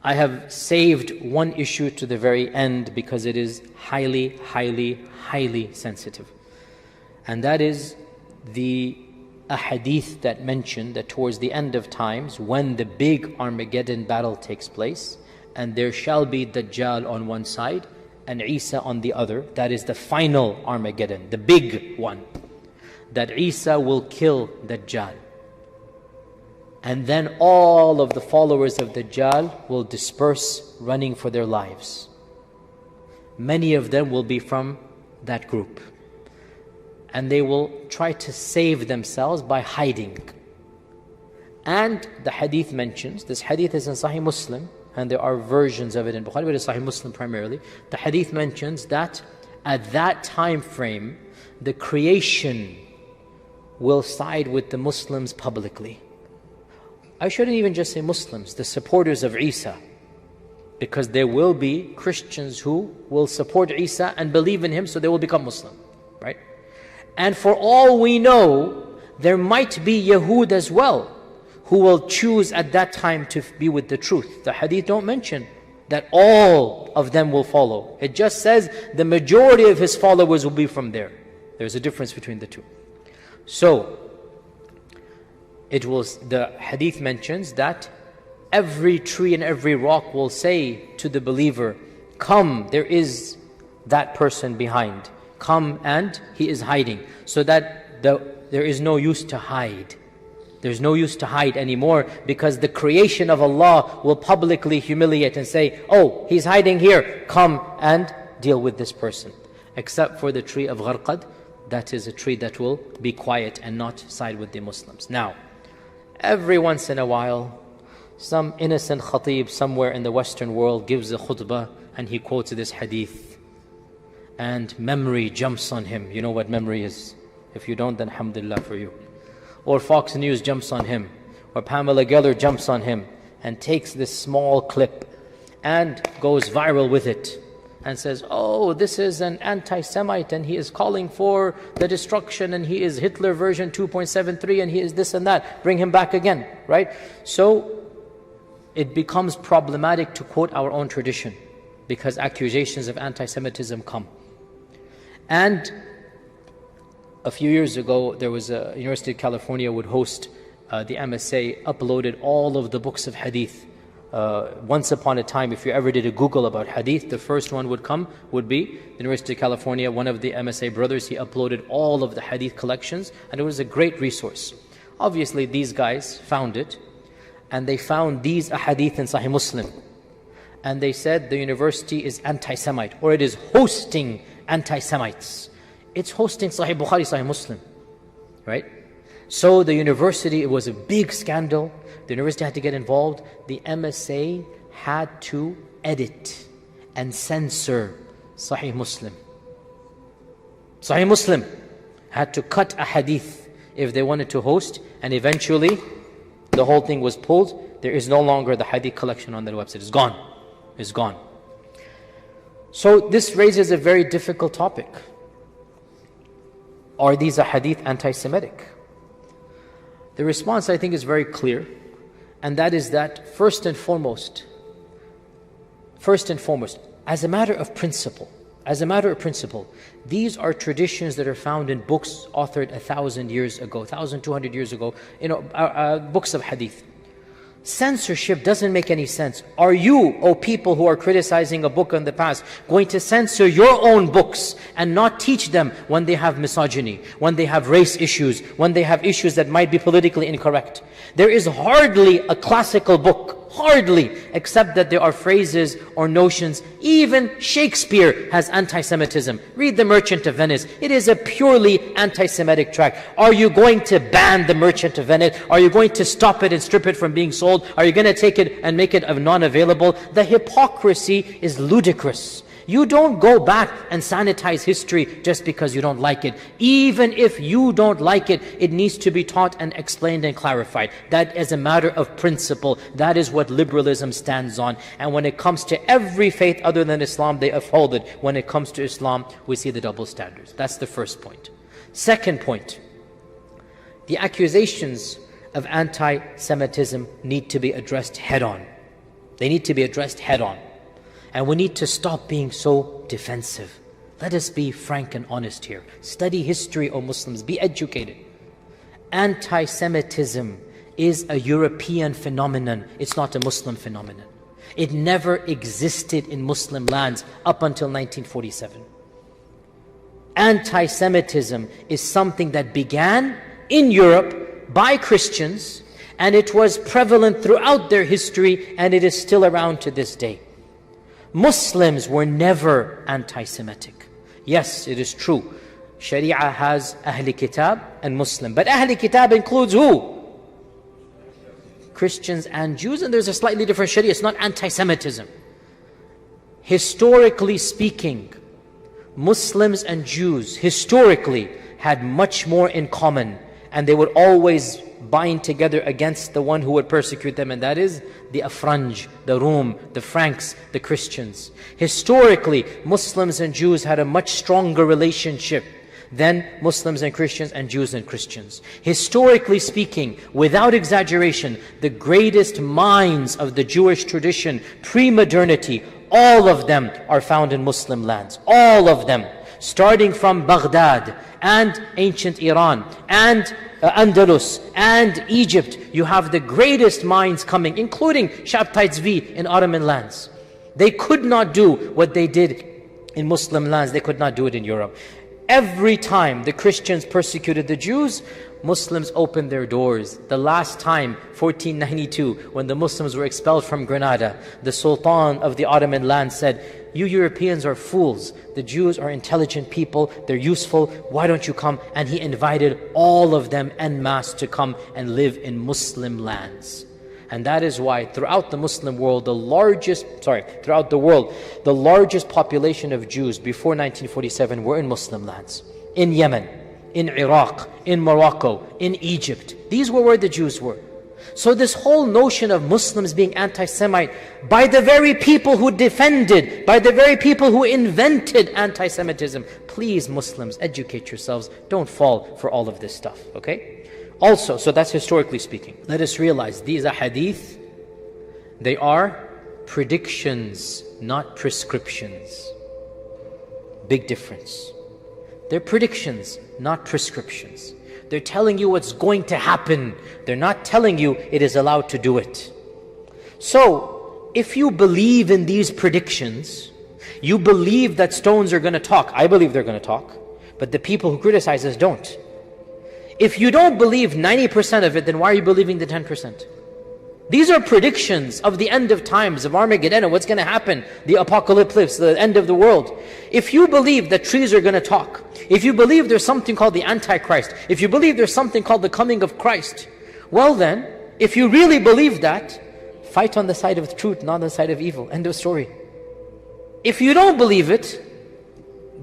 I have saved one issue to the very end because it is highly, highly, highly sensitive. And that is a hadith that mentioned that towards the end of times, when the big Armageddon battle takes place, and there shall be Dajjal on one side and Isa on the other, that is the final Armageddon, the big one, that Isa will kill Dajjal. And then all of the followers of Dajjal will disperse running for their lives. Many of them will be from that group. And they will try to save themselves by hiding. And the hadith mentions, this hadith is in Sahih Muslim, and there are versions of it in Bukhari, but it's Sahih Muslim primarily. The hadith mentions that at that time frame, the creation will side with the Muslims publicly. I shouldn't even just say Muslims, the supporters of Isa, because there will be Christians who will support Isa and believe in him, so they will become Muslim, right? And for all we know, there might be Yahud as well, who will choose at that time to be with the truth. The hadith don't mention that all of them will follow. It just says the majority of his followers will be from there. There's a difference between the two. So, the hadith mentions that every tree and every rock will say to the believer, come, there is that person behind. Come, and he is hiding. So that there is no use to hide. There's no use to hide anymore, because the creation of Allah will publicly humiliate and say, oh, he's hiding here, come and deal with this person. Except for the tree of Gharqad, that is a tree that will be quiet and not side with the Muslims. Now, every once in a while, some innocent khatib somewhere in the Western world gives a khutbah and he quotes this hadith. And memory jumps on him. You know what memory is. If you don't, then alhamdulillah for you. Or Fox News jumps on him. Or Pamela Geller jumps on him and takes this small clip and goes viral with it. And says, oh, this is an anti-Semite and he is calling for the destruction and he is Hitler version 2.73 and he is this and that. Bring him back again, right? So it becomes problematic to quote our own tradition because accusations of anti-Semitism come. And a few years ago, there was a University of California would host the MSA, uploaded all of the books of hadith. Once upon a time, if you ever did a Google about hadith, the first one would be the University of California. One of the MSA brothers, he uploaded all of the hadith collections, and it was a great resource. Obviously, these guys found it, and they found these ahadith in Sahih Muslim. And they said the university is anti-Semite, or it is hosting anti-Semites. It's hosting Sahih Bukhari, Sahih Muslim, right? So the university, it was a big scandal. The university had to get involved. The MSA had to edit and censor Sahih Muslim. Sahih Muslim had to cut a hadith if they wanted to host, and eventually the whole thing was pulled. There is no longer the hadith collection on their website. It's gone. It's gone. So this raises a very difficult topic. Are these ahadith anti-Semitic? The response, I think, is very clear, and that is that first and foremost, as a matter of principle, these are traditions that are found in books authored 1,000 years ago, 1,200 years ago, books of hadith. Censorship doesn't make any sense. Are you, O people who are criticizing a book in the past, going to censor your own books and not teach them when they have misogyny, when they have race issues, when they have issues that might be politically incorrect? There is hardly a classical book, hardly, except that there are phrases or notions. Even Shakespeare has anti-Semitism. Read The Merchant of Venice. It is a purely anti-Semitic tract. Are you going to ban The Merchant of Venice? Are you going to stop it and strip it from being sold? Are you going to take it and make it non-available? The hypocrisy is ludicrous. You don't go back and sanitize history just because you don't like it. Even if you don't like it, it needs to be taught and explained and clarified. That is a matter of principle. That is what liberalism stands on. And when it comes to every faith other than Islam, they uphold it. When it comes to Islam, we see the double standards. That's the first point. Second point, the accusations of anti-Semitism need to be addressed head-on. They need to be addressed head on. And we need to stop being so defensive. Let us be frank and honest here. Study history, O Muslims. Be educated. Anti-Semitism is a European phenomenon. It's not a Muslim phenomenon. It never existed in Muslim lands up until 1947. Anti-Semitism is something that began in Europe by Christians, and it was prevalent throughout their history, and it is still around to this day. Muslims were never anti-Semitic. Yes, it is true. Sharia has Ahli Kitab and Muslim. But Ahli Kitab includes who? Christians and Jews, and there's a slightly different Sharia. It's not anti-Semitism. Historically speaking, Muslims and Jews historically had much more in common, and they would always bind together against the one who would persecute them, and that is the Afranj, the Rum, the Franks, the Christians. Historically, Muslims and Jews had a much stronger relationship than Muslims and Christians and Jews and Christians. Historically speaking, without exaggeration, the greatest minds of the Jewish tradition, pre-modernity, all of them are found in Muslim lands. All of them. Starting from Baghdad and ancient Iran and Andalus and Egypt, you have the greatest minds coming, including Shabtai Tzvi in Ottoman lands. They could not do what they did in Muslim lands. They could not do it in Europe. Every time the Christians persecuted the Jews, Muslims opened their doors. The last time, 1492, when the Muslims were expelled from Granada, the Sultan of the Ottoman land said, "You Europeans are fools. The Jews are intelligent people. They're useful. Why don't you come?" And he invited all of them en masse to come and live in Muslim lands. And that is why throughout the Muslim world, throughout the world, the largest population of Jews before 1947 were in Muslim lands. In Yemen, in Iraq, in Morocco, in Egypt. These were where the Jews were. So this whole notion of Muslims being anti-Semite, by the very people who defended, by the very people who invented anti-Semitism, please Muslims, educate yourselves. Don't fall for all of this stuff, okay? Also, so that's historically speaking. Let us realize these ahadith, they are predictions, not prescriptions. Big difference. They're predictions, not prescriptions. They're telling you what's going to happen. They're not telling you it is allowed to do it. So, if you believe in these predictions, you believe that stones are going to talk. I believe they're going to talk. But the people who criticize us don't. If you don't believe 90% of it, then why are you believing the 10%? These are predictions of the end of times, of Armageddon, what's going to happen, the apocalypse, the end of the world. If you believe that trees are going to talk, if you believe there's something called the Antichrist, if you believe there's something called the coming of Christ, well then, if you really believe that, fight on the side of truth, not on the side of evil. End of story. If you don't believe it,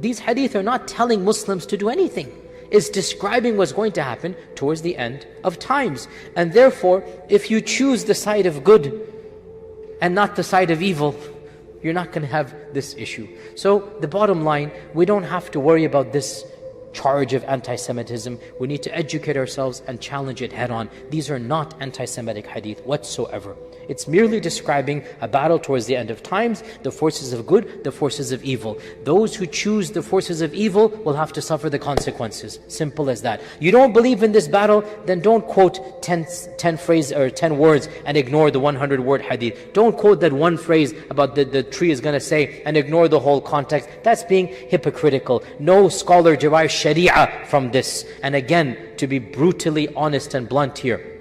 these hadith are not telling Muslims to do anything. It's describing what's going to happen towards the end of times. And therefore, if you choose the side of good and not the side of evil, you're not going to have this issue. So the bottom line, we don't have to worry about this charge of anti-Semitism. We need to educate ourselves and challenge it head on. These are not anti-Semitic hadith whatsoever. It's merely describing a battle towards the end of times, the forces of good, the forces of evil. Those who choose the forces of evil will have to suffer the consequences. Simple as that. You don't believe in this battle, then don't quote 10 phrases or 10 words and ignore the 100-word hadith. Don't quote that one phrase about the tree is going to say and ignore the whole context. That's being hypocritical. No scholar derives sharia from this. And again, to be brutally honest and blunt here,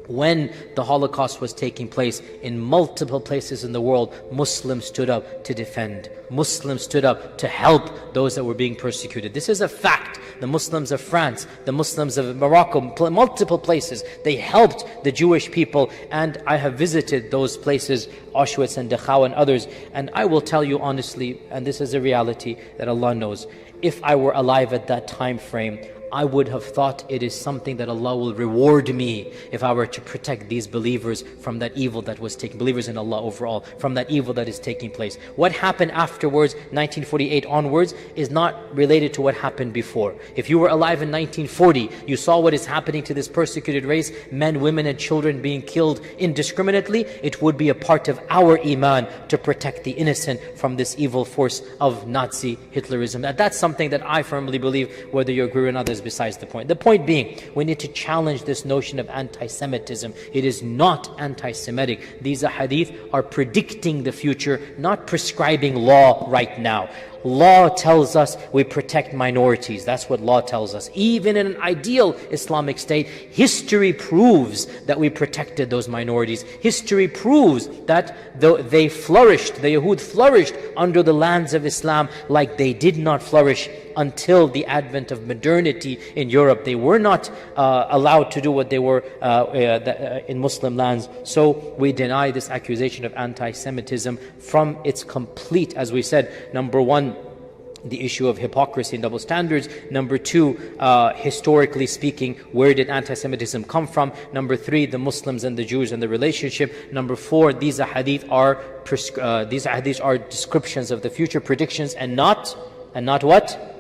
when the Holocaust was taking place in multiple places in the world, Muslims stood up to defend. Muslims stood up to help those that were being persecuted. This is a fact. The Muslims of France, the Muslims of Morocco, multiple places, they helped the Jewish people. And I have visited those places, Auschwitz and Dachau and others. And I will tell you honestly, and this is a reality that Allah knows, if I were alive at that time frame, I would have thought it is something that Allah will reward me if I were to protect these believers from that evil that was taking, believers in Allah overall, from that evil that is taking place. What happened afterwards, 1948 onwards, is not related to what happened before. If you were alive in 1940, you saw what is happening to this persecuted race, men, women and children being killed indiscriminately, it would be a part of our iman to protect the innocent from this evil force of Nazi Hitlerism. And that's something that I firmly believe, whether you agree or not, is besides the point. The point being, we need to challenge this notion of anti-Semitism. It is not anti-Semitic. These ahadith are predicting the future, not prescribing law right now. Law tells us we protect minorities. That's what law tells us. Even in an ideal Islamic state, history proves that we protected those minorities. History proves that they flourished, the Yahud flourished under the lands of Islam like they did not flourish until the advent of modernity in Europe. They were not allowed to do what they were in Muslim lands. So we deny this accusation of anti-Semitism from its complete, as we said, number one, the issue of hypocrisy and double standards. Number two, historically speaking, where did anti-Semitism come from? Number three, the Muslims and the Jews and the relationship. Number four, these ahadith are descriptions of the future, predictions, and not what?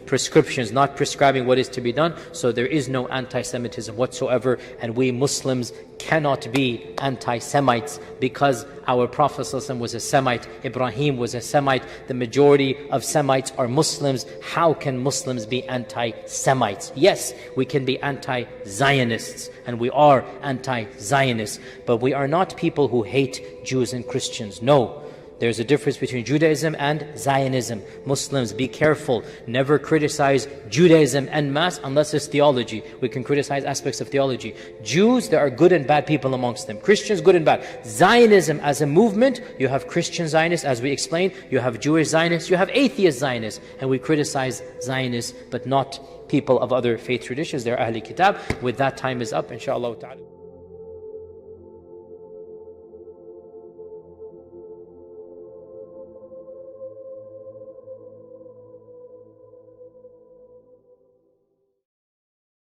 Prescriptions, not prescribing what is to be done. So there is no anti-Semitism whatsoever, and we Muslims cannot be anti-Semites because our Prophet ﷺ was a Semite, Ibrahim was a Semite, the majority of Semites are Muslims. How can Muslims be anti-Semites? Yes, we can be anti-Zionists, and we are anti-Zionists, but we are not people who hate Jews and Christians. No. There's a difference between Judaism and Zionism. Muslims, be careful. Never criticize Judaism en masse unless it's theology. We can criticize aspects of theology. Jews, there are good and bad people amongst them. Christians, good and bad. Zionism as a movement, you have Christian Zionists, as we explained. You have Jewish Zionists. You have atheist Zionists. And we criticize Zionists, but not people of other faith traditions. They're Ahl Kitab. With that, time is up, inshaAllah ta'ala.